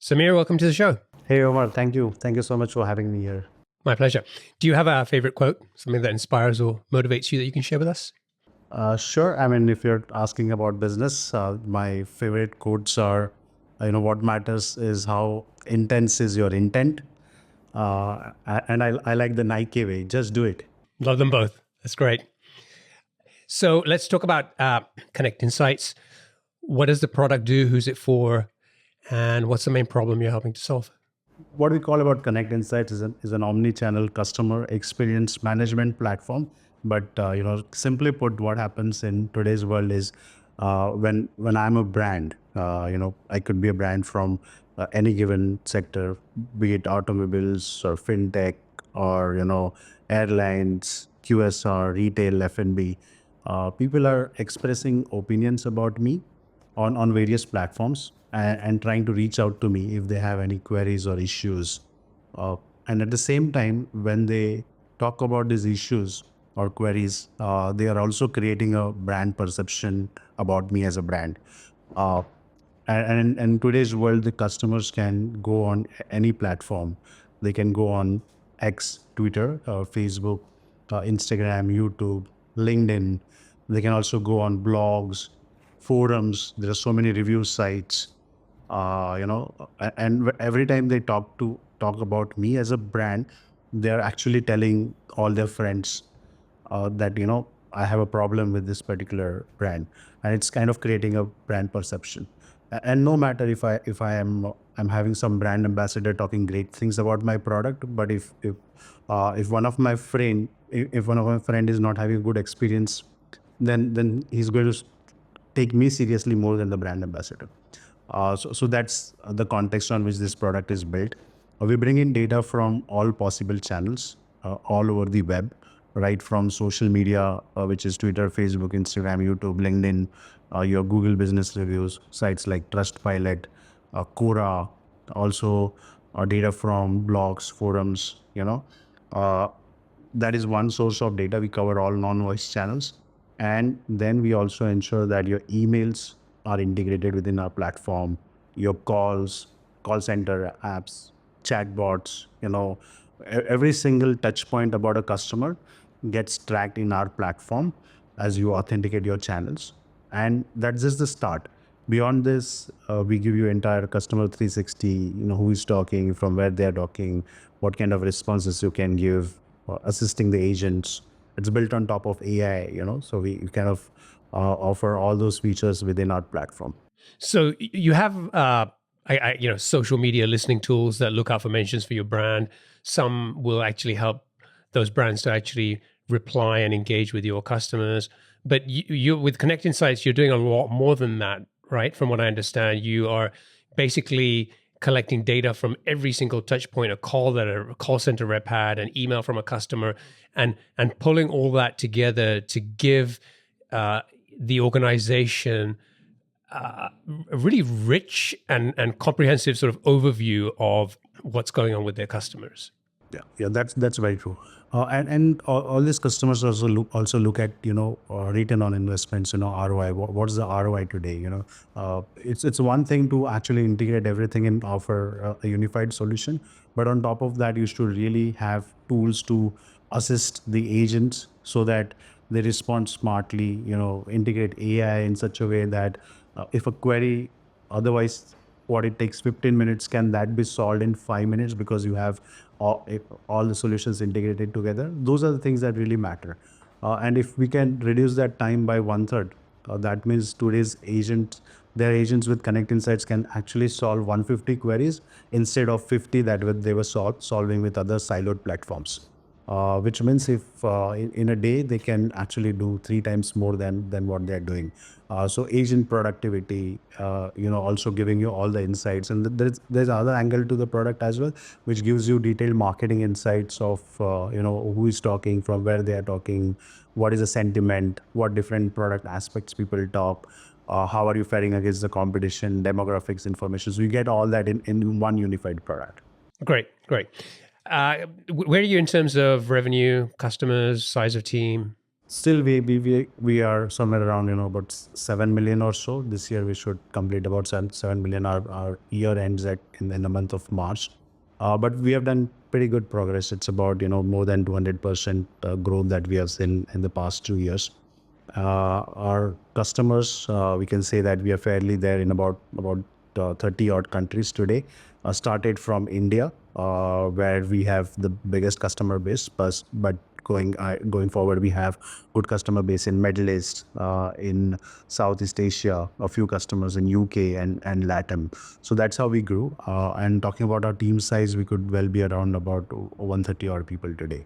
Samir, welcome to the show. Hey Omar, thank you. Thank you so much for having me here. My pleasure. Do you have a favorite quote, something that inspires or motivates you that you can share with us? Sure. I mean, if you're asking about business, my favorite quotes are, what matters is how intense is your intent. And I like the Nike way. Just do it. Love them both. That's great. So let's talk about Konnect Insights. What does the product do? Who's it for? And what's the main problem you're helping to solve? What we call about Konnect Insights is an omni-channel customer experience management platform. But simply put, what happens in today's world is when I'm a brand, I could be a brand from any given sector, be it automobiles or fintech or airlines, QSR, retail, F&B. People are expressing opinions about me on various platforms and trying to reach out to me if they have any queries or issues. And at the same time, when they talk about these issues or queries, they are also creating a brand perception about me as a brand. Uh, and in today's world, the customers can go on any platform. They can go on X, Twitter, Facebook, Instagram, YouTube, LinkedIn. They can also go on blogs, forums. There are so many review sites. And every time they talk about me as a brand, they're actually telling all their friends that I have a problem with this particular brand, and it's kind of creating a brand perception. And no matter if I'm having some brand ambassador talking great things about my product, but if one of my friend is not having a good experience, then he's going to take me seriously more than the brand ambassador. So that's the context on which this product is built. We bring in data from all possible channels, all over the web, right from social media, which is Twitter, Facebook, Instagram, YouTube, LinkedIn, your Google business reviews, sites like Trustpilot, Quora, also data from blogs, forums, Uh, that is one source of data. We cover all non-voice channels. And then we also ensure that your emails are integrated within our platform, your calls, call center apps, chatbots, every single touch point about a customer gets tracked in our platform as you authenticate your channels. And that's just the start. Beyond this, we give you entire customer 360, who is talking, from where they're talking, what kind of responses you can give, assisting the agents. It's built on top of AI, so we kind of offer all those features within our platform. So you have, social media listening tools that look out for mentions for your brand. Some will actually help those brands to actually reply and engage with your customers. But you with Konnect Insights, you're doing a lot more than that, right? From what I understand, you are basically collecting data from every single touch point, a call that a call center rep had, an email from a customer, and pulling all that together to give the organization a really rich and comprehensive sort of overview of what's going on with their customers. Yeah, that's very true. And all these customers also look at return on investments, ROI. What's the ROI today? It's one thing to actually integrate everything and offer a unified solution, but on top of that, you should really have tools to assist the agents so that they respond smartly. Integrate AI in such a way that if a query otherwise what it takes 15 minutes, can that be solved in 5 minutes because you have all the solutions integrated together? Those are the things that really matter. And if we can reduce that time by 1/3, that means today's their agents with Konnect Insights can actually solve 150 queries instead of 50 that they were solving with other siloed platforms. Which means if in a day they can actually do 3 times more than what they're doing. So agent productivity, also giving you all the insights, and there's another angle to the product as well, which gives you detailed marketing insights of who is talking, from where they are talking, what is the sentiment, what different product aspects people talk. How are you faring against the competition, demographics information. So you get all that in one unified product. Great. Where are you in terms of revenue, customers, size of team? Still, we are somewhere around about 7 million or so. This year we should complete about 7 million. Our year ends in the month of March, but we have done pretty good progress. It's about more than 200% growth that we have seen in the past 2 years. Our customers, we can say that we are fairly there in about 30 odd countries today. Started from India, where we have the biggest customer base, but going forward, we have good customer base in Middle East, in Southeast Asia, a few customers in UK and LATAM. So that's how we grew. And talking about our team size, we could well be around about 130 odd people today.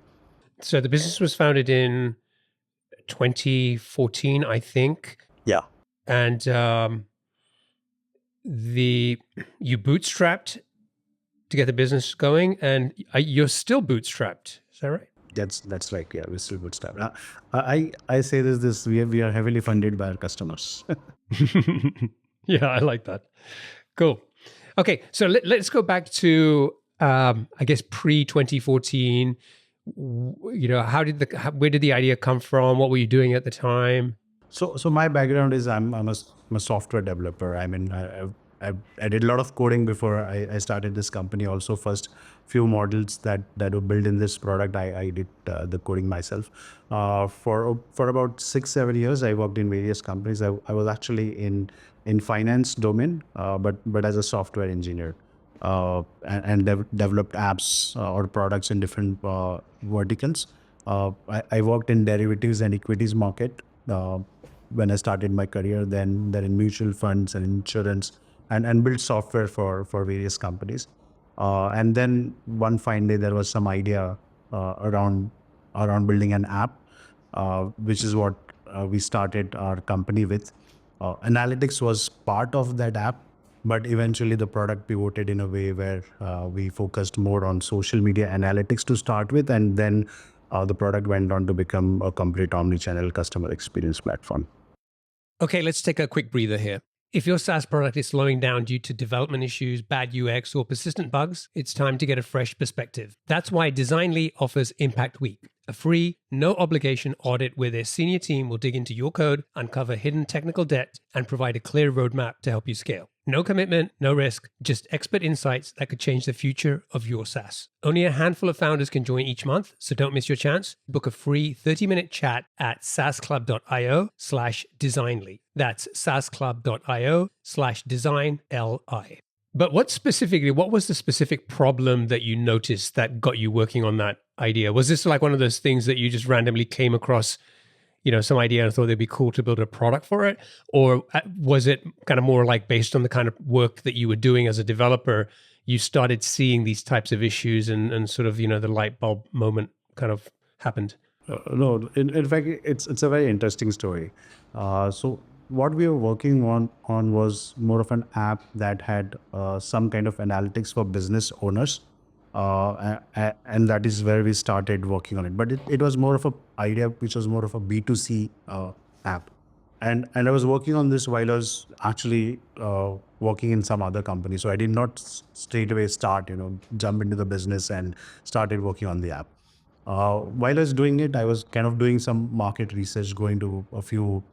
So the business was founded in 2014, I think, Yeah. and you bootstrapped to get the business going, and you're still bootstrapped. Is that right? That's right. Yeah, we still bootstrap. I say this we are heavily funded by our customers. Yeah, I like that. Cool. Okay, so let's go back to I guess pre 2014. Where did the idea come from? What were you doing at the time? So my background is I'm a software developer. I mean, I did a lot of coding before I started this company. Also, first few models that were built in this product, I did the coding myself. For about 6-7 years, I worked in various companies. I was actually in finance domain, but as a software engineer, and developed apps or products in different verticals. I worked in derivatives and equities market when I started my career. Then in mutual funds and insurance, and built software for various companies. And then one fine day, there was some idea around building an app, which is what we started our company with. Analytics was part of that app, but eventually the product pivoted in a way where we focused more on social media analytics to start with, and then the product went on to become a complete omni-channel customer experience platform. Okay, let's take a quick breather here. If your SaaS product is slowing down due to development issues, bad UX, or persistent bugs, it's time to get a fresh perspective. That's why Designi offers Impact Week, a free, no obligation audit where their senior team will dig into your code, uncover hidden technical debt, and provide a clear roadmap to help you scale. No commitment, no risk, just expert insights that could change the future of your SaaS. Only a handful of founders can join each month, so don't miss your chance. Book a free 30-minute chat at saasclub.io/designly. That's saasclub.io/designli. But what was the specific problem that you noticed that got you working on that idea? Was this like one of those things that you just randomly came across, some idea and thought it'd be cool to build a product for it? Or was it kind of more like based on the kind of work that you were doing as a developer, you started seeing these types of issues and sort of, the light bulb moment kind of happened? No, in fact, it's a very interesting story. So what we were working on was more of an app that had some kind of analytics for business owners, and that is where we started working on it. But it was more of a idea which was more of a B2C app, and I was working on this while I was actually working in some other company. So I did not straight away start jump into the business and started working on the app. While I was doing it, I was kind of doing some market research, going to a few,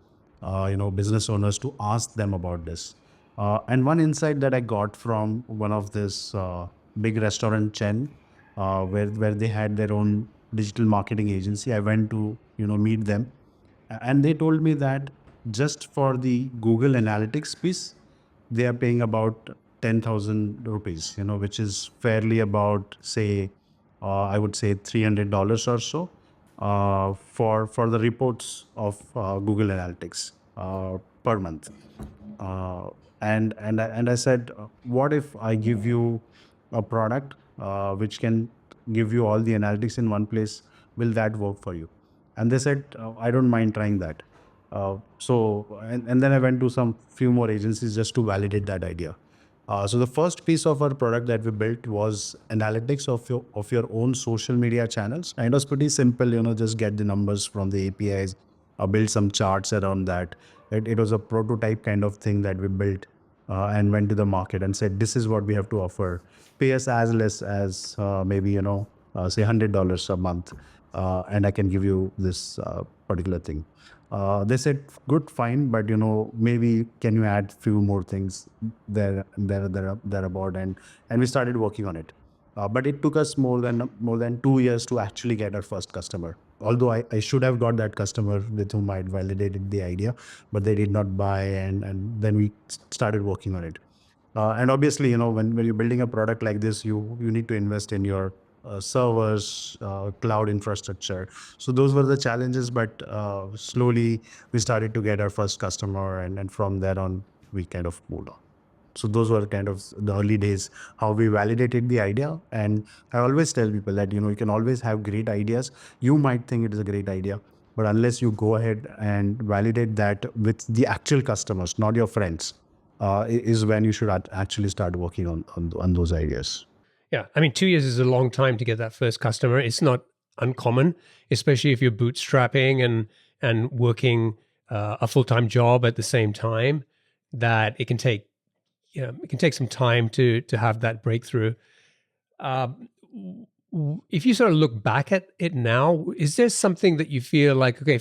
business owners to ask them about this. And one insight that I got from one of this big restaurant chain, where they had their own digital marketing agency. I went to meet them, and they told me that just for the Google Analytics piece, they are paying about 10,000 rupees, which is fairly about, say, I would say $300 or so, for the reports of Google Analytics per month. And I said, what if I give you a product which can give you all the analytics in one place? Will that work for you? And they said, I don't mind trying that. And then I went to some few more agencies just to validate that idea. So the first piece of our product that we built was analytics of your own social media channels. And it was pretty simple, just get the numbers from the APIs, build some charts around that. It was a prototype kind of thing that we built, and went to the market and said, this is what we have to offer. Pay us as less as maybe say $100 a month, and I can give you this particular thing. They said, good, fine, but maybe can you add few more things there about, and we started working on it. But it took us more than 2 years to actually get our first customer. Although I should have got that customer with whom I had validated the idea, but they did not buy, and then we started working on it. And obviously, when you're building a product like this, you need to invest in your servers, cloud infrastructure. So those were the challenges, but slowly we started to get our first customer, and from there on, we kind of moved on. So those were kind of the early days, how we validated the idea. And I always tell people that, you can always have great ideas. You might think it is a great idea, but unless you go ahead and validate that with the actual customers, not your friends, is when you should actually start working on those ideas. Yeah. I mean, 2 years is a long time to get that first customer. It's not uncommon, especially if you're bootstrapping and working a full-time job at the same time, that it can take, it can take some time to have that breakthrough. If you sort of look back at it now, is there something that you feel like, okay,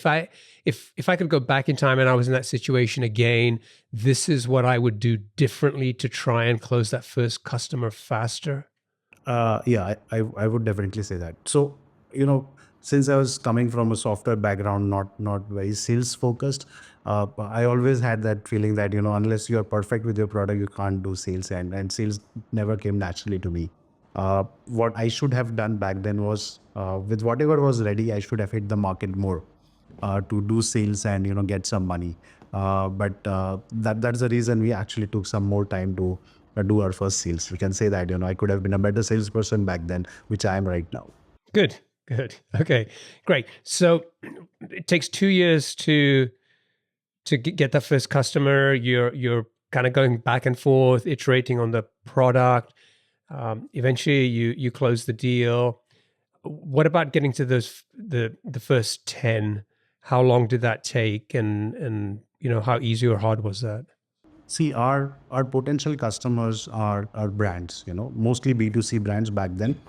if I could go back in time and I was in that situation again, this is what I would do differently to try and close that first customer faster? Yeah, I would definitely say that. So, since I was coming from a software background, not very sales focused, I always had that feeling that, unless you are perfect with your product, you can't do sales, and sales never came naturally to me. What I should have done back then was, with whatever was ready, I should have hit the market more to do sales and get some money. But that's the reason we actually took some more time to do our first sales. We can say that I could have been a better salesperson back then, which I am right now. Good, good. Okay, great. So it takes 2 years to get that first customer. You're kind of going back and forth, iterating on the product. Eventually, you close the deal. What about getting to the first 10? How long did that take, and how easy or hard was that? See, our potential customers are brands, mostly B2C brands back then,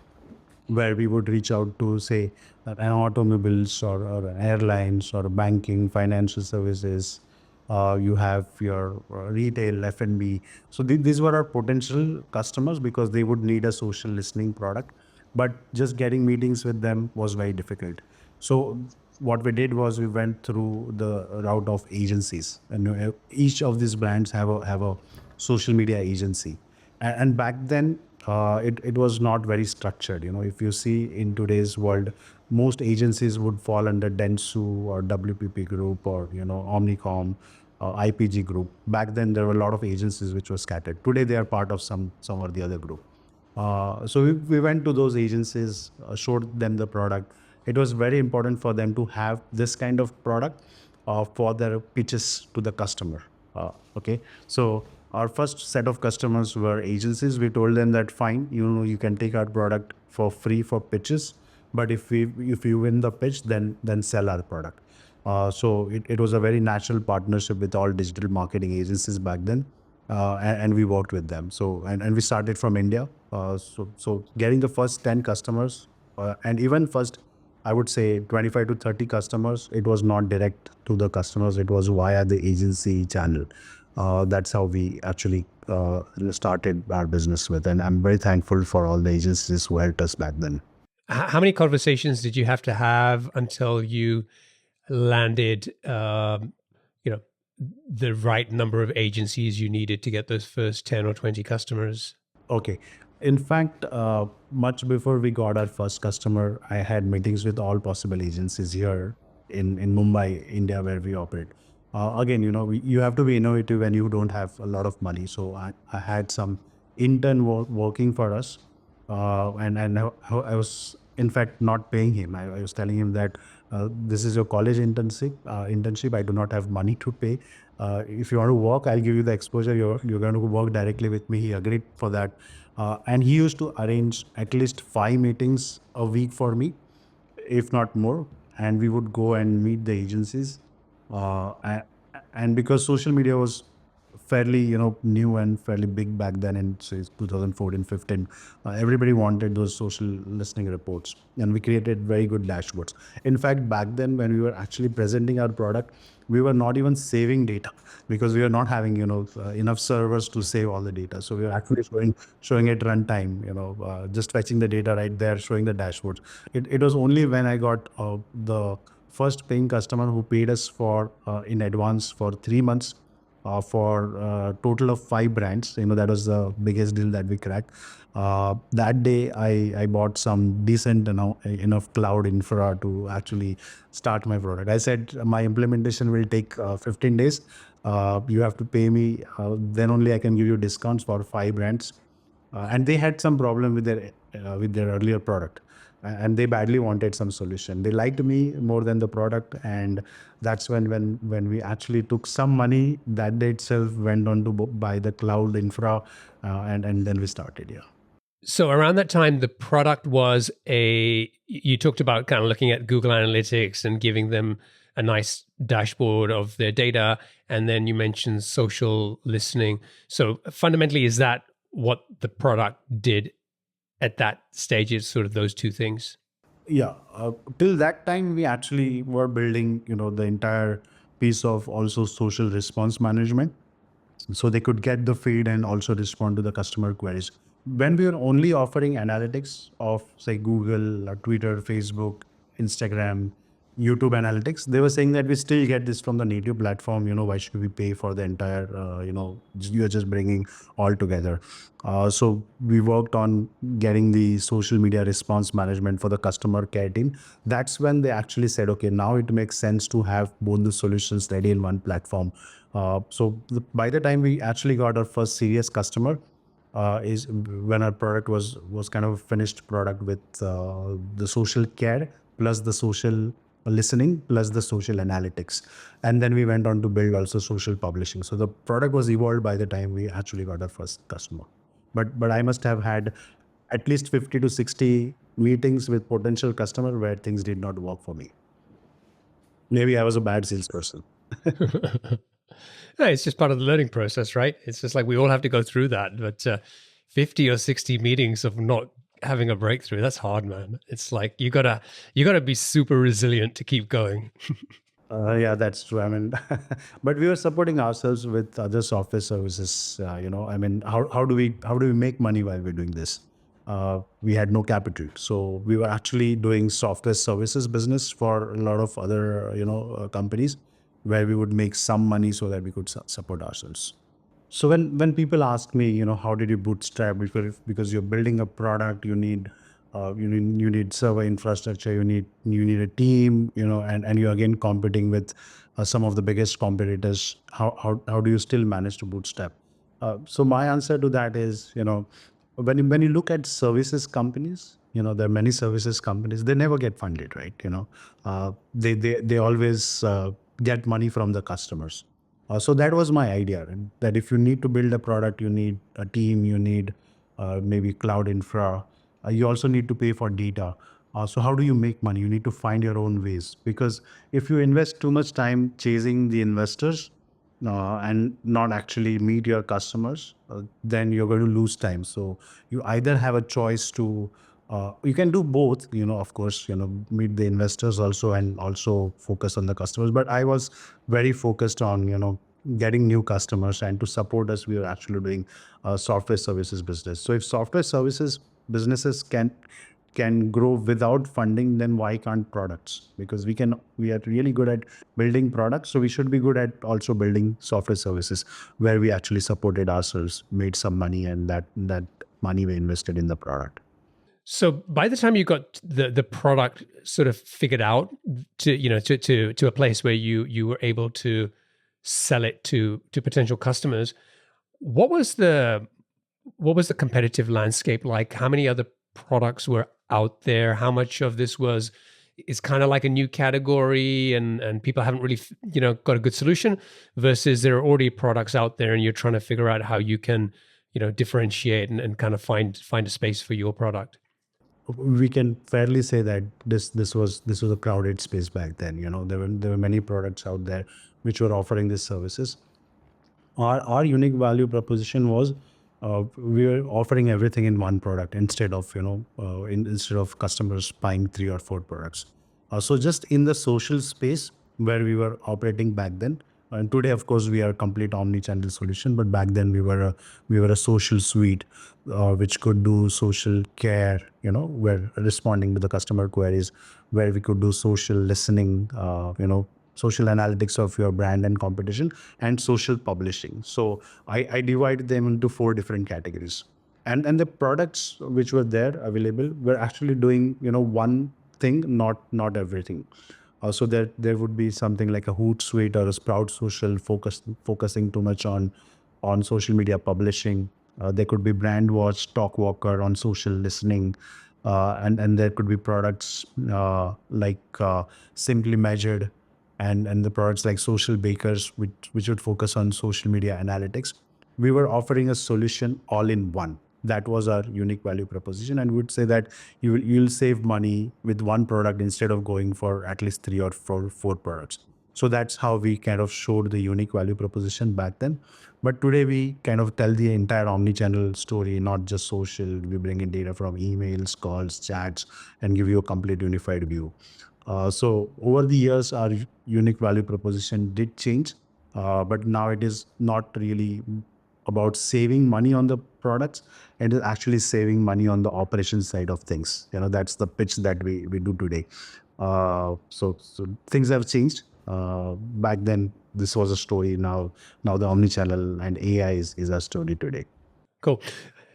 where we would reach out to, say, an automobiles, or an airlines, or banking, financial services. You have your retail, F&B. So these were our potential customers because they would need a social listening product. But just getting meetings with them was very difficult. So what we did was we went through the route of agencies, and each of these brands have a social media agency. And back then, it was not very structured. If you see in today's world, most agencies would fall under Dentsu or WPP Group, or Omnicom, IPG Group. Back then, there were a lot of agencies which were scattered. Today, they are part of some or the other group. So we went to those agencies, showed them the product. It was very important for them to have this kind of product for their pitches to the customer. Okay, so our first set of customers were agencies. We told them that fine, you can take our product for free for pitches, but if you win the pitch, then sell our product. So it was a very natural partnership with all digital marketing agencies back then, and we worked with them. So and we started from India. So getting the first 10 customers, and even first, I would say 25 to 30 customers, it was not direct to the customers. It was via the agency channel. That's how we actually started our business with. And I'm very thankful for all the agencies who helped us back then. How many conversations did you have to have until you landed, you know, the right number of agencies you needed to get those first 10 or 20 customers? Okay. In fact, much before we got our first customer, I had meetings with all possible agencies here in Mumbai, India, where we operate. Again, you have to be innovative when you don't have a lot of money. So I had some intern working for us, and I was in fact not paying him. I was telling him that this is your college internship. Internship. I do not have money to pay. If you want to work, I'll give you the exposure. You're going to work directly with me. He agreed for that, and he used to arrange at least 5 meetings a week for me, if not more. And we would go and meet the agencies, and because social media was fairly, new and fairly big back then in say 2014, 15. Everybody wanted those social listening reports, and we created very good dashboards. In fact, back then when we were actually presenting our product, we were not even saving data because we were not having, enough servers to save all the data. So we were actually showing it runtime, just fetching the data right there, showing the dashboards. It was only when I got the first paying customer who paid us for in advance for 3 months for total of 5 brands. That was the biggest deal that we cracked. That day, I bought some decent enough cloud infra to actually start my product. I said my implementation will take 15 days. You have to pay me. Then only I can give you discounts for 5 brands. And they had some problem with their earlier product, and they badly wanted some solution. They liked me more than the product, and that's when we actually took some money that day itself, went on to buy the cloud infra, and then we started. Yeah. So around that time, the product was you talked about kind of looking at Google Analytics and giving them a nice dashboard of their data. And then you mentioned social listening. So fundamentally, is that what the product did at that stage? Is sort of those two things? Yeah. Till that time, we actually were building, the entire piece of also social response management, so they could get the feed and also respond to the customer queries. When we were only offering analytics of say Google or Twitter, Facebook, Instagram, YouTube analytics, they were saying that we still get this from the native platform. Why should we pay for the entire, you're just bringing all together. So we worked on getting the social media response management for the customer care team. That's when they actually said, okay, now it makes sense to have both the solutions ready in one platform. By the time we actually got our first serious customer, is when our product was kind of a finished product with the social care plus the social listening plus the social analytics, and then we went on to build also social publishing. So the product was evolved by the time we actually got our first customer. But I must have had at least 50 to 60 meetings with potential customer where things did not work for me. Maybe I was a bad salesperson. No, it's just part of the learning process, right? It's just like we all have to go through that. But 50 or 60 meetings of not having a breakthrough, that's hard, man. It's like you gotta be super resilient to keep going. Yeah, that's true. I mean, but we were supporting ourselves with other software services. I mean, how do we make money while we're doing this? We had no capital, so we were actually doing software services business for a lot of other companies, where we would make some money so that we could support ourselves. So when people ask me, how did you bootstrap? Because you're building a product, you need server infrastructure, you need a team, and you're again competing with some of the biggest competitors. How do you still manage to bootstrap? So my answer to that is, when you look at services companies, there are many services companies, they never get funded, right? They always get money from the customers. So that was my idea, and that if you need to build a product, you need a team, you need maybe cloud infra. You also need to pay for data. So how do you make money? You need to find your own ways, because if you invest too much time chasing the investors and not actually meet your customers, then you're going to lose time. So you either have a choice to you can do both, of course, meet the investors also and also focus on the customers. But I was very focused on, getting new customers, and to support us, we were actually doing software services business. So if software services businesses can grow without funding, then why can't products? Because we are really good at building products, so we should be good at also building software services, where we actually supported ourselves, made some money, and that money we invested in the product. So by the time you got the product sort of figured out to a place where you were able to sell it to potential customers, what was the competitive landscape like? How many other products were out there? How much of this is kind of like a new category and people haven't really got a good solution, versus there are already products out there and you're trying to figure out how you can differentiate and kind of find a space for your product? We can fairly say that this was a crowded space back then. There were many products out there which were offering these services. Our unique value proposition was we were offering everything in one product instead of instead of customers buying 3 or 4 products. So just in the social space where we were operating back then, and today of course we are a complete omni-channel solution, but back then we were a social suite which could do social care, where responding to the customer queries, where we could do social listening, social analytics of your brand and competition, and social publishing. So I divided them into 4 different categories. And the products which were there available were actually doing, one thing, not everything. So there would be something like a Hootsuite or a Sprout Social focusing too much on social media publishing. There could be Brandwatch, Talkwalker on social listening, and there could be products like Simply Measured, and the products like Social Bakers, which would focus on social media analytics. We were offering a solution all in one. That was our unique value proposition, and we would say that you'll save money with one product instead of going for at least 3 or 4 products. So that's how we kind of showed the unique value proposition back then. But today we kind of tell the entire omni-channel story, not just social. We bring in data from emails, calls, chats, and give you a complete unified view. So over the years, our unique value proposition did change, but now it is not really about saving money on the products. It is actually saving money on the operations side of things. That's the pitch that we do today. So things have changed. Back then, this was a story. Now the omnichannel and AI is a story today. Cool.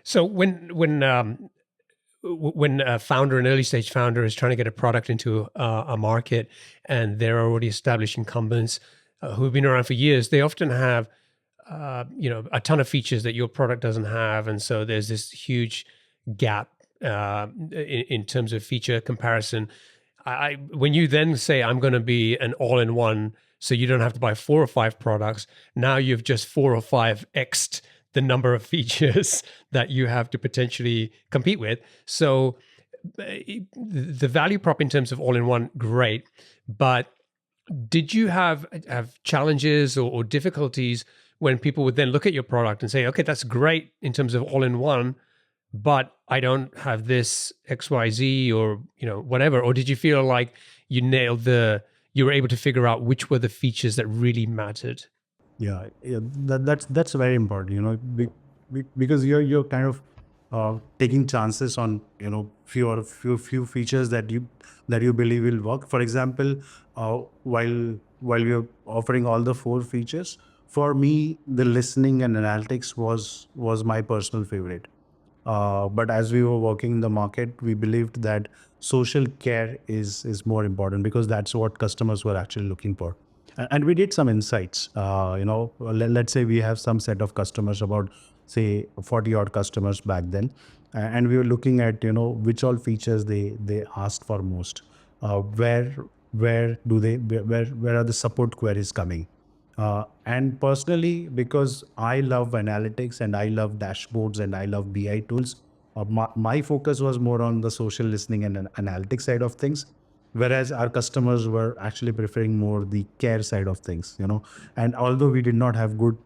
So when a founder, an early stage founder, is trying to get a product into a market, and they're already established incumbents who've been around for years, they often have a ton of features that your product doesn't have, and so there's this huge gap in terms of feature comparison. When you then say I'm going to be an all-in-one, so you don't have to buy 4 or 5 products, now you've just 4 or 5 x'd the number of features that you have to potentially compete with. So the value prop in terms of all-in-one, great, but did you have challenges or difficulties when people would then look at your product and say, okay, that's great in terms of all-in-one, but I don't have this XYZ or whatever? Or did you feel like you you were able to figure out which were the features that really mattered? Yeah, that's very important. Because you're kind of taking chances on few features that you believe will work. For example, while we are offering all the 4 features, for me the listening and analytics was my personal favorite. But as we were working in the market, we believed that social care is more important because that's what customers were actually looking for. And we did some insights. Let's say we have some set of customers, about say 40 odd customers back then, and we were looking at which all features they asked for most. Where are the support queries coming? And personally, because I love analytics and I love dashboards and I love BI tools, my focus was more on the social listening and analytics side of things, whereas our customers were actually preferring more the care side of things. And although we did not have good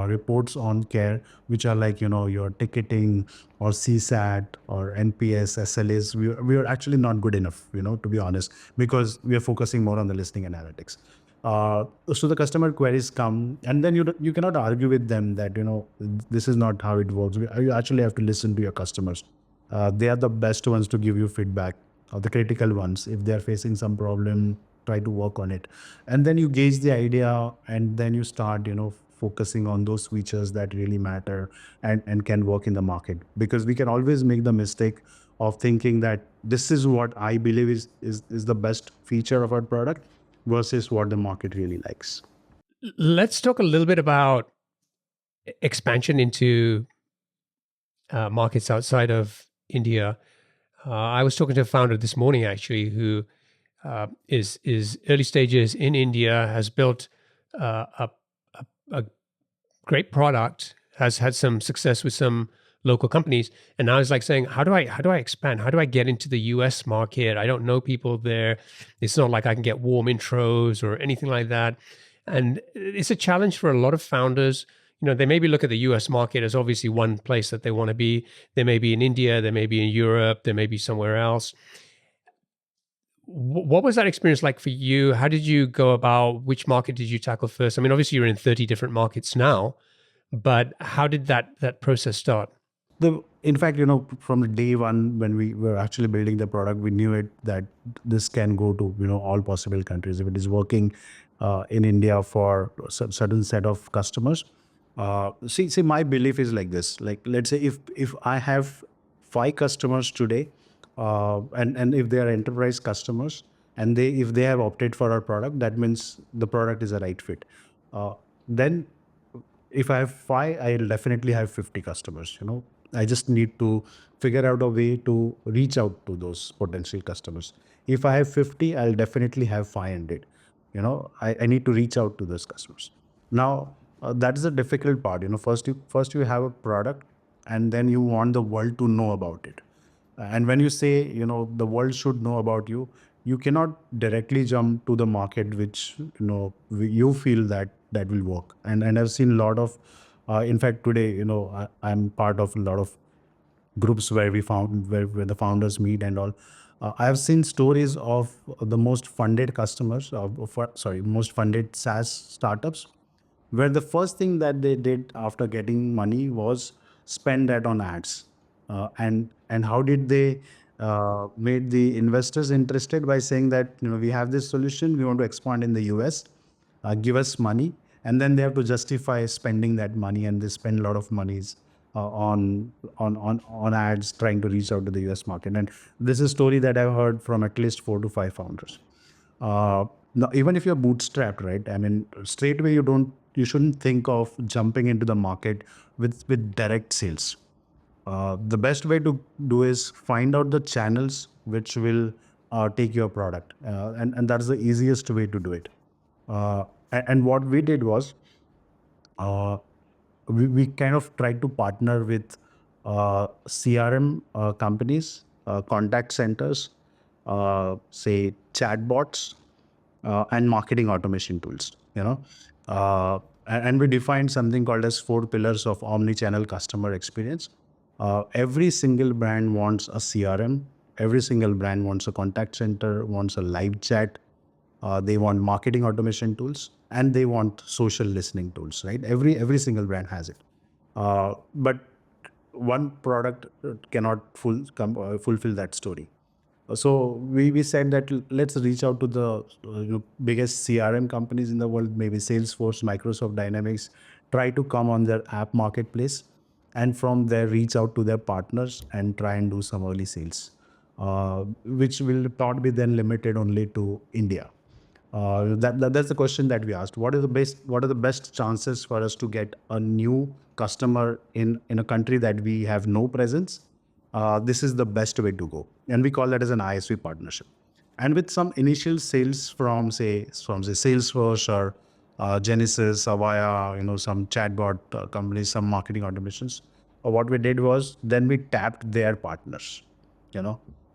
reports on care, which are like your ticketing or CSAT or NPS, SLAs, we were actually not good enough, to be honest, because we are focusing more on the listening analytics. So the customer queries come, and then you cannot argue with them that this is not how it works. You actually have to listen to your customers. They are the best ones to give you feedback, or the critical ones. If they are facing some problem, try to work on it, and then you gauge the idea, and then you start focusing on those features that really matter and can work in the market. Because we can always make the mistake of thinking that this is what I believe is the best feature of our product versus what the market really likes. Let's talk a little bit about expansion into markets outside of India. I was talking to a founder this morning, actually, who is early stages in India, has built a great product, has had some success with some local companies, and now he's like saying, how do I expand? How do I get into the US market? I don't know people there. It's not like I can get warm intros or anything like that. And it's a challenge for a lot of founders. they maybe look at the US market as obviously one place that they want to be. They may be in India, they may be in Europe, they may be somewhere else. What was that experience like for you? How did you go about, which market did you tackle first? I mean, obviously you're in 30 different markets now, but how did that process start? In fact, from the day one when we were actually building the product, we knew it that this can go to all possible countries if it is working in India for a certain set of customers. See, my belief is like this. Like, let's say if I have 5 customers today, and if they are enterprise customers, and if they have opted for our product, that means the product is a right fit. Then if I have 5, I'll definitely have 50 customers. I just need to figure out a way to reach out to those potential customers. If I have 50, I'll definitely have 500. I need to reach out to those customers. Now, that is the difficult part. First you have a product, and then you want the world to know about it. And when you say, the world should know about you, you cannot directly jump to the market which, you feel that will work. And I've seen a lot of, in fact, today, I'm part of a lot of groups where where the founders meet and all. I have seen stories of the most funded customers, most funded SaaS startups, where the first thing that they did after getting money was spend that on ads. And how did they made the investors interested? By saying that we have this solution, we want to expand in the US, give us money, and then they have to justify spending that money, and they spend a lot of monies on ads trying to reach out to the US market. And this is a story that I've heard from at least 4 to 5 founders. Now, even if you're bootstrapped, right? I mean, straight away you shouldn't think of jumping into the market with direct sales. The best way to do is find out the channels which will take your product, and that's the easiest way to do it. And what we did was, we kind of tried to partner with CRM companies, contact centers, say chatbots, and marketing automation tools. And we defined something called as 4 pillars of omni-channel customer experience. Every single brand wants a CRM. Every single brand wants a contact center, wants a live chat. They want marketing automation tools, and they want social listening tools, right? Every single brand has it. But one product cannot fulfill that story. So we said that let's reach out to the biggest CRM companies in the world, maybe Salesforce, Microsoft Dynamics, try to come on their app marketplace, and from there reach out to their partners and try and do some early sales, which will not be then limited only to India. That's the question that we asked. What are the best chances for us to get a new customer in a country that we have no presence? This is the best way to go, and we call that as an ISV partnership. And with some initial sales from say Salesforce or Genesis, Avaya, some chatbot companies, some marketing automations. What we did was then we tapped their partners,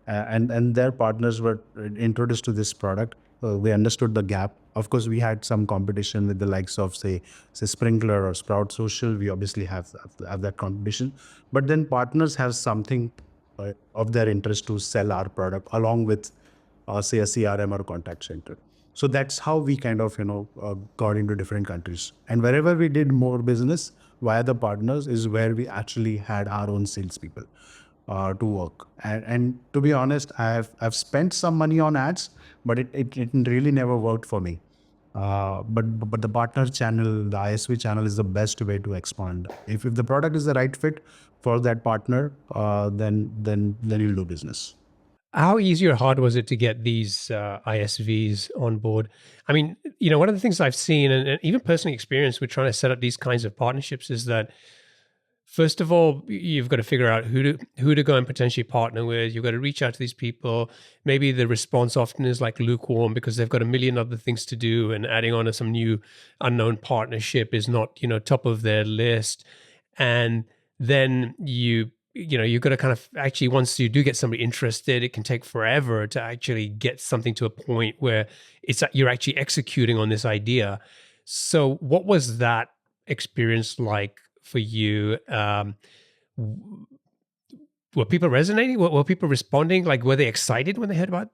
and their partners were introduced to this product. They understood the gap. Of course, we had some competition with the likes of say Sprinkler or Sprout Social. We obviously have that competition, but then partners have something of their interest to sell our product along with say a CRM or contact center. So that's how we kind of got into different countries, and wherever we did more business via the partners is where we actually had our own salespeople to work. And to be honest, I've spent some money on ads, but it really never worked for me. But the partner channel, the ISV channel, is the best way to expand. If the product is the right fit for that partner, then you'll do business. How easy or hard was it to get these ISVs on board? I mean, one of the things I've seen and even personally experienced with trying to set up these kinds of partnerships is that, first of all, you've got to figure out who to go and potentially partner with. You've got to reach out to these people. Maybe the response often is like lukewarm because they've got a million other things to do, and adding on to some new unknown partnership is not, top of their list. And then you've got to kind of actually, once you do get somebody interested, it can take forever to actually get something to a point where you're actually executing on this idea. So what was that experience like for you? Were people resonating? Were people responding? Like, were they excited when they heard about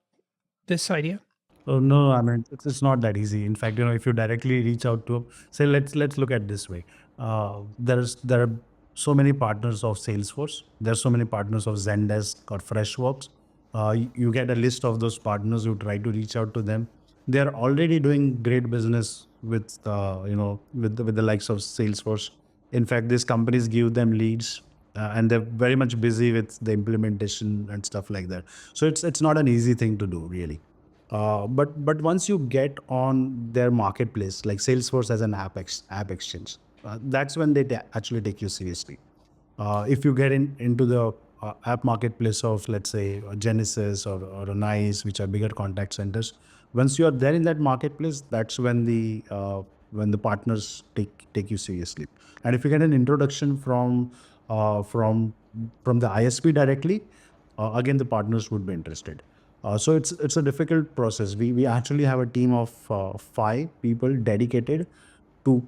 this idea? Oh no, I mean it's not that easy. In fact, if you directly reach out to, say, let's look at this way. There are so many partners of Salesforce. There's so many partners of Zendesk or Freshworks. You get a list of those partners. You try to reach out to them. They are already doing great business with with the likes of Salesforce. In fact, these companies give them leads, and they're very much busy with the implementation and stuff like that. So it's not an easy thing to do, really. But once you get on their marketplace, like Salesforce as an app exchange, that's when they actually take you seriously. If you get into the app marketplace of, let's say, a Genesis or a Nice, which are bigger contact centers, once you are there in that marketplace, that's when the partners take you seriously. And if you get an introduction uh, from from the ISP directly, again the partners would be interested. So it's a difficult process. We actually have a team of 5 people dedicated to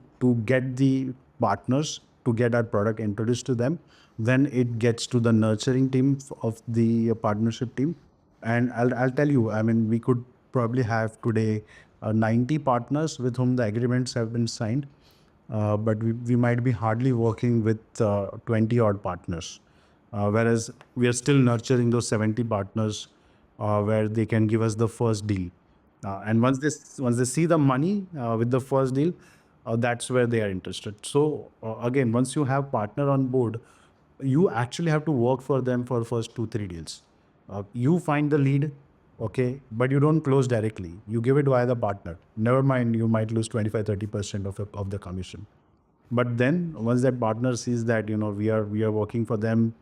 get the partners, to get our product introduced to them. Then it gets to the nurturing team of the partnership team. And I'll tell you, I mean, we could probably have today 90 partners with whom the agreements have been signed, but we might be hardly working with 20 odd partners. Whereas we are still nurturing those 70 partners where they can give us the first deal. And once they see the money with the first deal, that's where they are interested. So again, once you have partner on board, you actually have to work for them for first 2 3 deals. You find the lead, okay, but you don't close directly. You give it via the partner. Never mind, you might lose 25 30% of the commission. But then once that partner sees that we are working for them,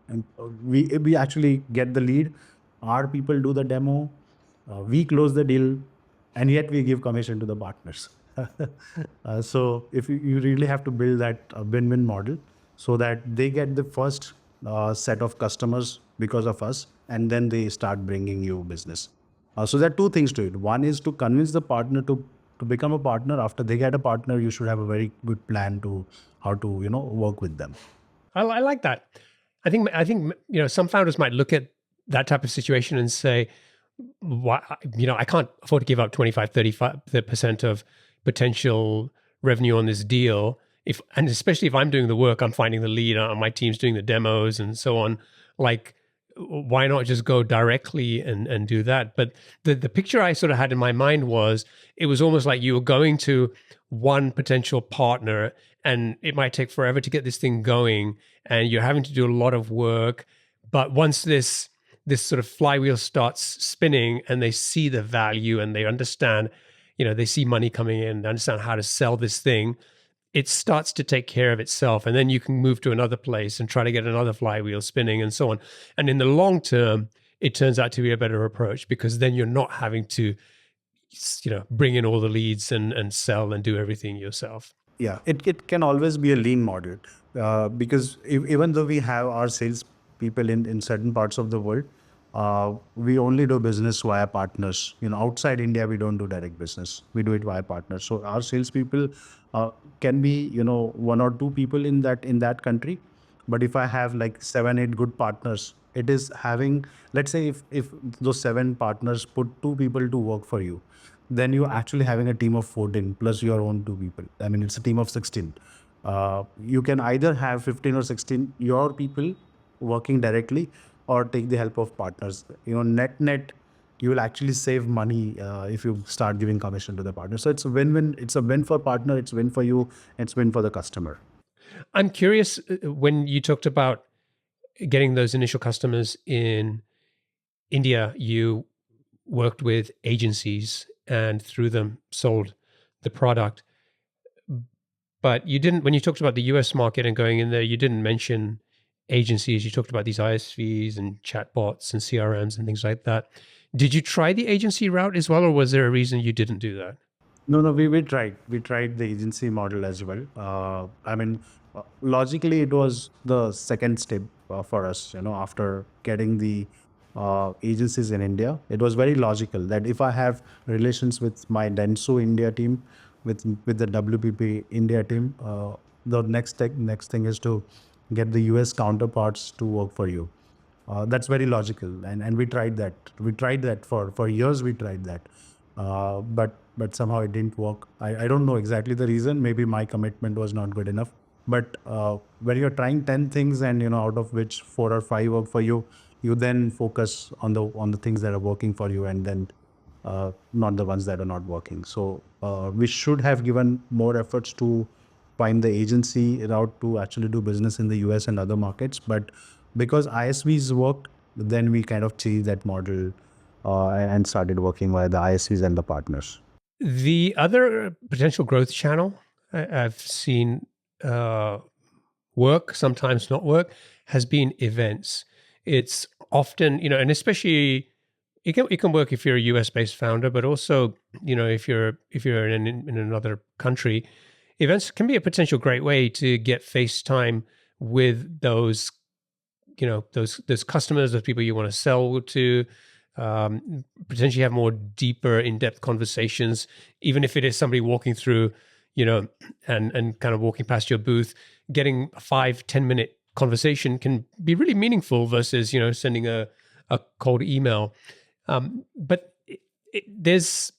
and we actually get the lead, our people do the demo, we close the deal, and yet we give commission to the partners. So if you really have to build that win-win model so that they get the first set of customers because of us, and then they start bringing you business. So there are two things to it. One is to convince the partner to become a partner. After they get a partner, you should have a very good plan to how to work with them. I like that. I think some founders might look at that type of situation and say, why, I can't afford to give up 25 35% of potential revenue on this deal, and especially if I'm doing the work, I'm finding the lead, my team's doing the demos and so on. Like, why not just go directly and do that? But the picture I sort of had in my mind was, it was almost like you were going to one potential partner, and it might take forever to get this thing going, and you're having to do a lot of work. But once this sort of flywheel starts spinning, and they see the value, and they understand, they see money coming in, they understand how to sell this thing, it starts to take care of itself. And then you can move to another place and try to get another flywheel spinning and so on. And in the long term, it turns out to be a better approach, because then you're not having to, bring in all the leads and sell and do everything yourself. Yeah, it can always be a lean model, because even though we have our sales people in certain parts of the world, we only do business via partners. Outside India, we don't do direct business. We do it via partners. So our salespeople can be 1 or 2 people in that country. But if I have like 7 8 good partners, it is having, let's say, if those 7 partners put 2 people to work for you, then you're actually having a team of 14 plus your own 2 people. I mean, it's a team of 16. You can either have 15 or 16 your people working directly, or take the help of partners. Net, you will actually save money if you start giving commission to the partner. So it's a win-win. It's a win for partner. It's win for you. It's win for the customer. I'm curious, when you talked about getting those initial customers in India, you worked with agencies and through them sold the product. But you didn't, when you talked about the US market and going in there, you didn't mention agencies. You talked about these ISVs and chatbots and CRMs and things like that. Did you try the agency route as well, or was there a reason you didn't do that? No, we tried. We tried the agency model as well. I mean, logically, it was the second step for us. After getting the agencies in India, it was very logical that if I have relations with my Denso India team, with the WPP India team. The next thing is to get the US counterparts to work for you. That's very logical, and we tried that. We tried that for years. We tried that, but somehow it didn't work. I don't know exactly the reason. Maybe my commitment was not good enough. But when you're trying 10 things, and out of which 4 or 5 work for you, you then focus on the things that are working for you, and then not the ones that are not working. So we should have given more efforts to find the agency route to actually do business in the US and other markets. But because ISVs worked, then we kind of changed that model and started working with the ISVs and the partners. The other potential growth channel I've seen work, sometimes not work, has been events. It's often, and especially it can work if you're a US based founder, but also, if you're in another country, events can be a potential great way to get face time with those, those customers, those people you want to sell to, potentially have more deeper, in-depth conversations, even if it is somebody walking through, and kind of walking past your booth. Getting a 5-10 minute conversation can be really meaningful versus, sending a cold email. But there's,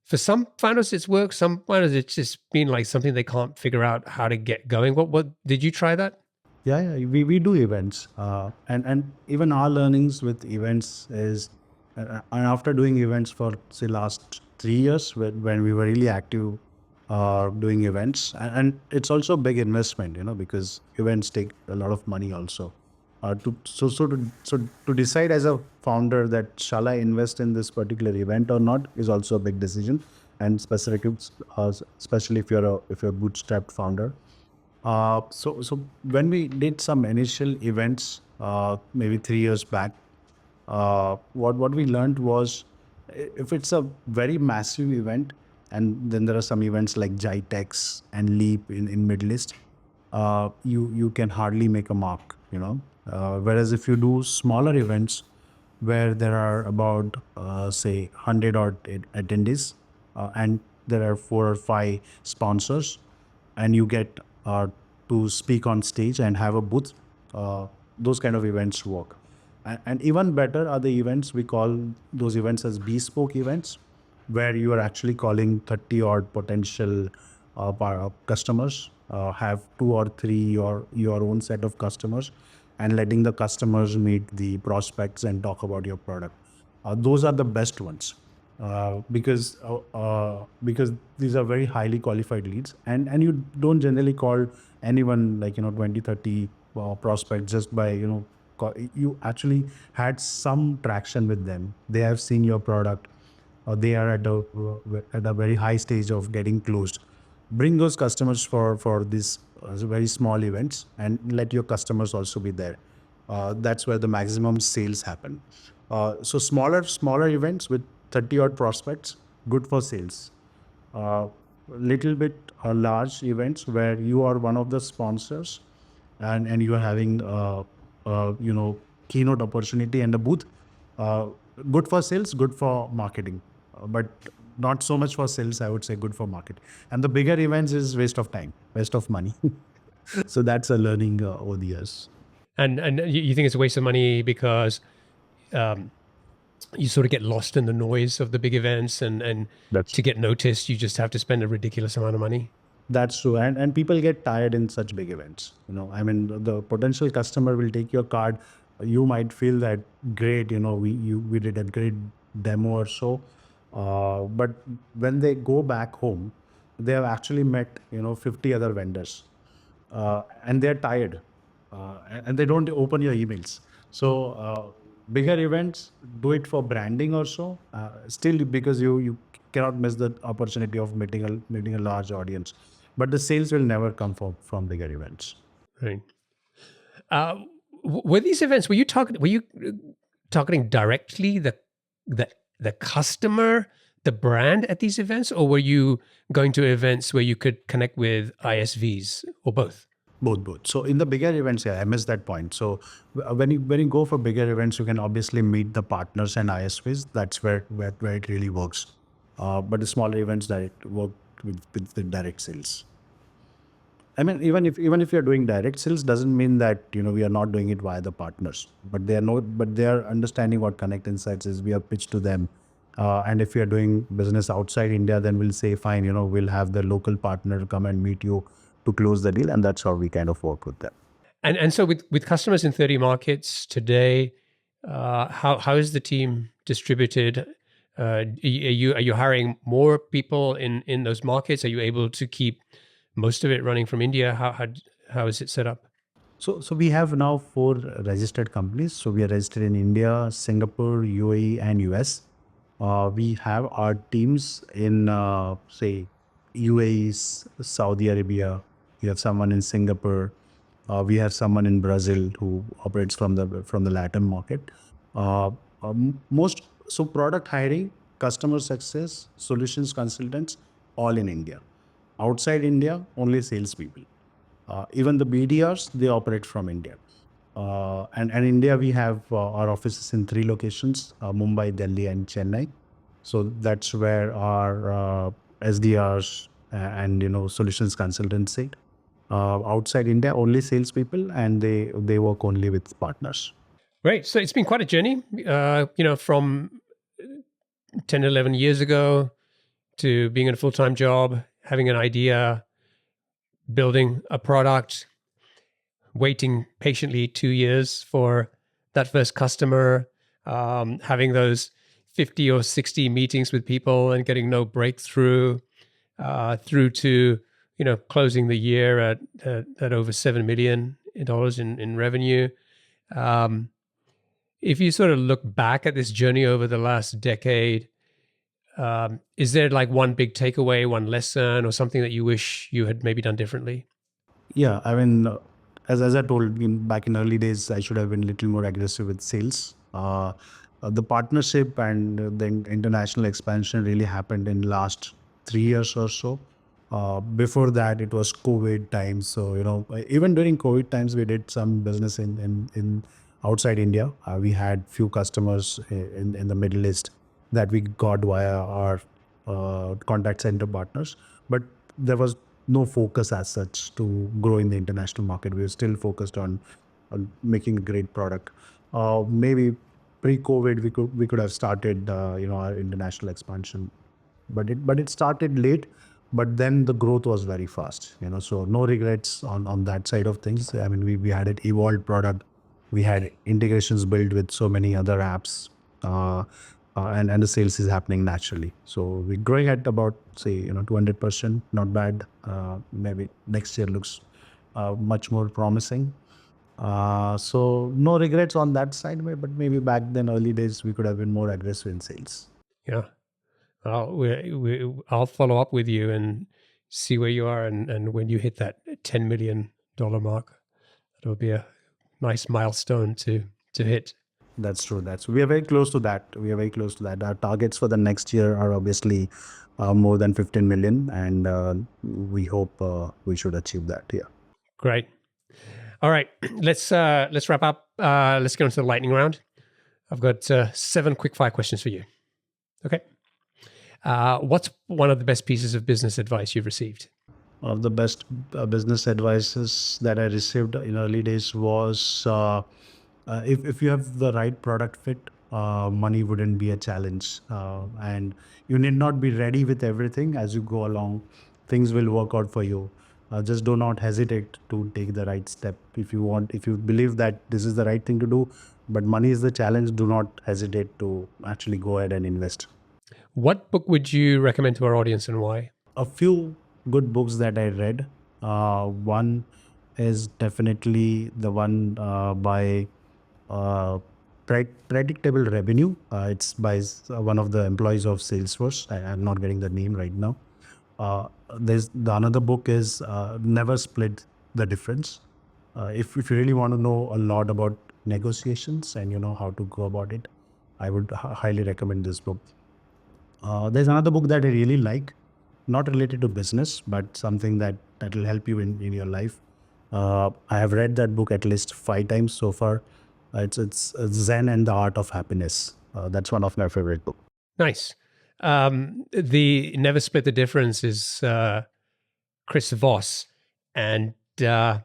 for some founders it's worked, some founders it's just been like something they can't figure out how to get going. What did you try that? Yeah, we do events, and even our learnings with events is, and after doing events for say last 3 years, when we were really active doing events, and it's also a big investment, because events take a lot of money also. To decide as a founder that shall I invest in this particular event or not is also a big decision, and especially if you're a bootstrapped founder. So when we did some initial events, maybe 3 years back, what we learned was, if it's a very massive event, and then there are some events like Jitex and Leap in Middle East, you can hardly make a mark, whereas if you do smaller events where there are about say 100 odd attendees, and there are 4 or 5 sponsors, and you get to speak on stage and have a booth, those kind of events work. And even better are the events, we call those events as bespoke events, where you are actually calling 30 odd potential customers, have 2 or 3 your own set of customers, and letting the customers meet the prospects and talk about your product. Those are the best ones, because these are very highly qualified leads, and you don't generally call anyone like 20-30 prospects just by you actually had some traction with them. They have seen your product, or they are at a very high stage of getting closed. Bring those customers for these very small events, and let your customers also be there. That's where the maximum sales happen. So smaller events with 30 odd prospects, good for sales. Little bit large events where you are one of the sponsors, and you are having keynote opportunity and a booth, uh, good for sales, good for marketing, but not so much for sales. I would say good for market. And the bigger events is waste of time, waste of money. So that's a learning over the years. And you think it's a waste of money because um, you sort of get lost in the noise of the big events, and That's to get noticed you just have to spend a ridiculous amount of money. That's true, and people get tired in such big events. I mean, the potential customer will take your card. You might feel that great. We did a great demo or so, but when they go back home, they have actually met 50 other vendors, and they're tired, and they don't open your emails. So bigger events, do it for branding also. Still, because you cannot miss the opportunity of meeting a large audience, but the sales will never come from bigger events. Right. Uh, were these events? Were you targeting directly the the customer, the brand at these events, or were you going to events where you could connect with ISVs, or both? Both. So in the bigger events, yeah, I missed that point. So when you go for bigger events, you can obviously meet the partners and ISVs. That's where it really works. But the smaller events that it work with the direct sales. I mean, even if you're doing direct sales, doesn't mean that we are not doing it via the partners. But they are understanding what Connect Insights is. We have pitched to them, and if we are doing business outside India, then we'll say fine. We'll have the local partner come and meet you to close the deal, and that's how we kind of work with them. And so with customers in 30 markets today, how is the team distributed? Are you hiring more people in those markets? Are you able to keep most of it running from India? How is it set up? So we have now 4 registered companies. So we are registered in India, Singapore, UAE, and US. We have our teams in say UAE, Saudi Arabia. We have someone in Singapore. We have someone in Brazil who operates from the Latin market. Most so product hiring, customer success, solutions consultants, all in India. Outside India, only salespeople. Even the BDRs, they operate from India. And India, we have our offices in 3 locations, Mumbai, Delhi, and Chennai. So that's where our SDRs and solutions consultants sit. Outside India, only salespeople, and they work only with partners. Great. So it's been quite a journey, from 10, 11 years ago to being in a full-time job, having an idea, building a product, waiting patiently 2 years for that first customer, having those 50 or 60 meetings with people and getting no breakthrough, through to closing the year at over $7 million in revenue. If you sort of look back at this journey over the last decade, is there like one big takeaway, one lesson, or something that you wish you had maybe done differently? Yeah, I mean, as I told back in early days, I should have been a little more aggressive with sales. The partnership and the international expansion really happened in last 3 years or so. Before that, it was COVID times. So even during COVID times, we did some business in outside India. We had few customers in the Middle East that we got via our contact center partners, but there was no focus as such to grow in the international market. We were still focused on making a great product. Maybe pre-COVID, we could have started our international expansion, but it started late. But then the growth was very fast. So no regrets on that side of things. I mean, we had an evolved product. We had integrations built with so many other apps. And the sales is happening naturally. So we're growing at about, say, 200%, not bad. Maybe next year looks much more promising. So no regrets on that side, but maybe back then, early days, we could have been more aggressive in sales. Yeah. I'll follow up with you and see where you are. And when you hit that $10 million mark, it'll be a nice milestone to hit. That's true. We are very close to that. Our targets for the next year are obviously more than 15 million, and we hope we should achieve that. Yeah. Great. All right, let's wrap up. Let's go into the lightning round. I've got 7 quick fire questions for you. Okay. What's one of the best pieces of business advice you've received? One of the best business advices that I received in early days was if you have the right product fit, money wouldn't be a challenge. And you need not be ready with everything as you go along. Things will work out for you. Just do not hesitate to take the right step. If you believe that this is the right thing to do, but money is the challenge, do not hesitate to actually go ahead and invest. What book would you recommend to our audience and why? A few good books that I read. One is definitely the one by Predictable Revenue. It's by one of the employees of Salesforce. I'm not getting the name right now. There's the another book is Never Split the Difference. If you really want to know a lot about negotiations and how to go about it, I would highly recommend this book. There's another book that I really like, not related to business, but something that will help you in your life. I have read that book at least 5 times so far. It's Zen and the Art of Happiness. That's one of my favorite books. Nice. The Never Split the Difference is Chris Voss, and I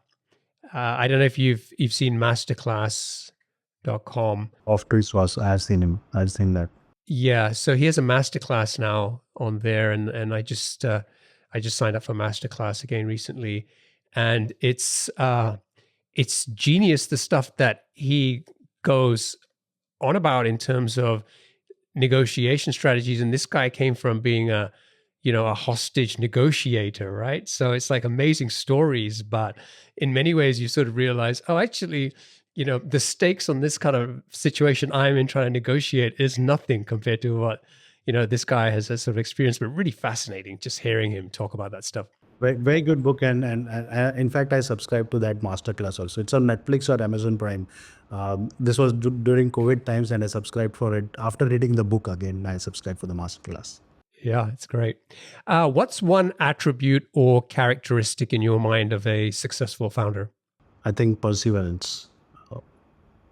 don't know if you've seen masterclass.com. Of Chris was, I've seen him. I've seen that. Yeah, so he has a masterclass now on there, and I just signed up for masterclass again recently, and it's genius, the stuff that he goes on about in terms of negotiation strategies. And this guy came from being a hostage negotiator, right? So it's like amazing stories, but in many ways you sort of realize, oh, actually, the stakes on this kind of situation I'm in trying to negotiate is nothing compared to what, this guy has a sort of experience. But really fascinating just hearing him talk about that stuff. Very, very good book, and in fact, I subscribe to that masterclass also. It's on Netflix or Amazon Prime. This was during COVID times, and I subscribed for it. After reading the book again, I subscribed for the masterclass. Yeah, it's great. What's one attribute or characteristic in your mind of a successful founder? I think perseverance,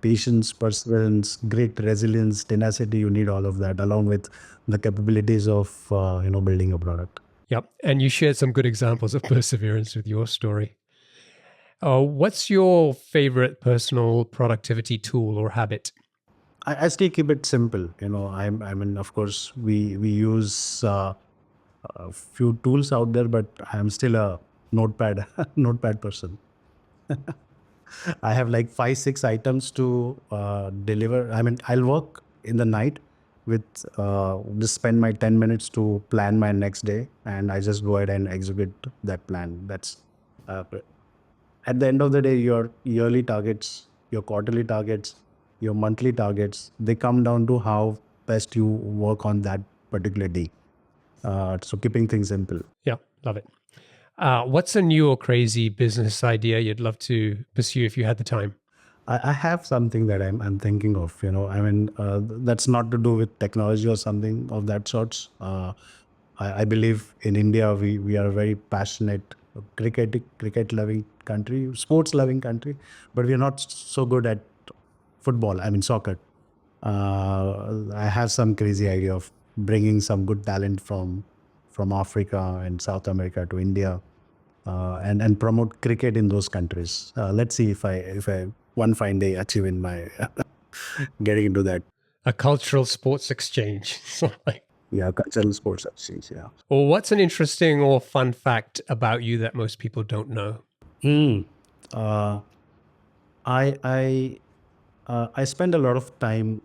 patience, perseverance, great resilience, tenacity. You need all of that, along with the capabilities of building a product. Yep. And you shared some good examples of perseverance with your story. What's your favorite personal productivity tool or habit? I still keep it simple. I mean, of course, we use a few tools out there, but I'm still a notepad person. I have like 5-6 items to deliver. I mean, I'll work in the night with just spend my 10 minutes to plan my next day, and I just go ahead and execute that plan. That's at the end of the day, your yearly targets, your quarterly targets, your monthly targets, they come down to how best you work on that particular day. So keeping things simple. Yeah, love it. What's a new or crazy business idea you'd love to pursue if you had the time? I have something that I'm thinking of. I mean, that's not to do with technology or something of that sorts. I believe in India we are a very passionate cricket loving country, sports loving country, but we are not so good at football. I mean soccer. I have some crazy idea of bringing some good talent from Africa and South America to India, and promote cricket in those countries. Let's see if I one fine day achieve in my getting into that. A cultural sports exchange. Yeah, cultural sports exchange. Yeah. Or what's an interesting or fun fact about you that most people don't know? Uh, I spend a lot of time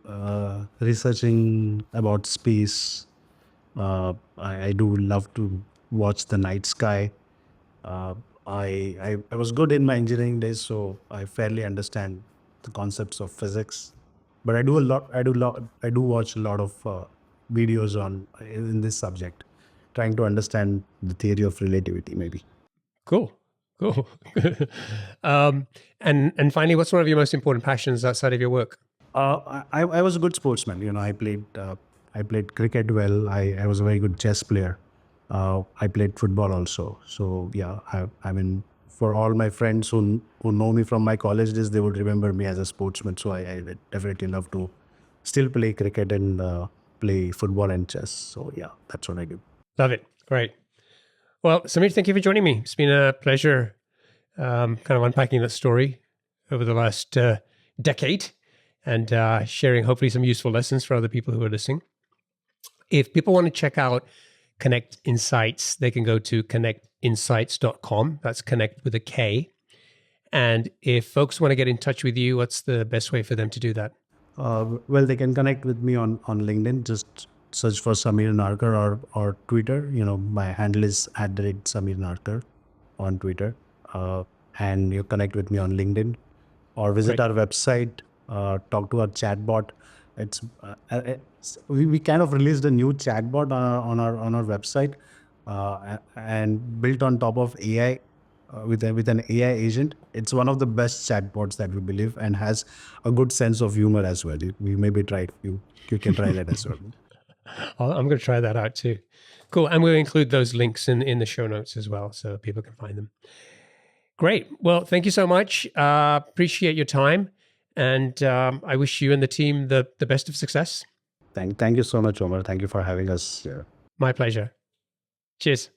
researching about space. I do love to watch the night sky. Uh, I was good in my engineering days, so I fairly understand the concepts of physics. But I do watch a lot of videos in this subject, trying to understand the theory of relativity, maybe. Cool. And finally, what's one of your most important passions outside of your work? I was a good sportsman. I played cricket well. I was a very good chess player. I played football also. So yeah, I mean, for all my friends who know me from my college days, they would remember me as a sportsman. So I definitely love to still play cricket and play football and chess. So yeah, that's what I do. Love it. Great. Well, Samir, thank you for joining me. It's been a pleasure kind of unpacking that story over the last decade and sharing hopefully some useful lessons for other people who are listening. If people want to check out Konnect Insights, they can go to konnectinsights.com. That's Konnect with a K. And if folks want to get in touch with you, what's the best way for them to do that? Well, they can connect with me on LinkedIn. Just search for Samir Narkar or Twitter. My handle is @Samir Narkar on Twitter. And you connect with me on LinkedIn or visit our website, talk to our chatbot. We kind of released a new chatbot on our website, and built on top of AI, with an AI agent. It's one of the best chatbots that we believe, and has a good sense of humor as well. We maybe try it. You can try that as well. I'm going to try that out too. Cool. And we'll include those links in the show notes as well, so people can find them. Great. Well, thank you so much. Appreciate your time. And I wish you and the team the best of success. Thank you so much, Omar. Thank you for having us here. My pleasure. Cheers.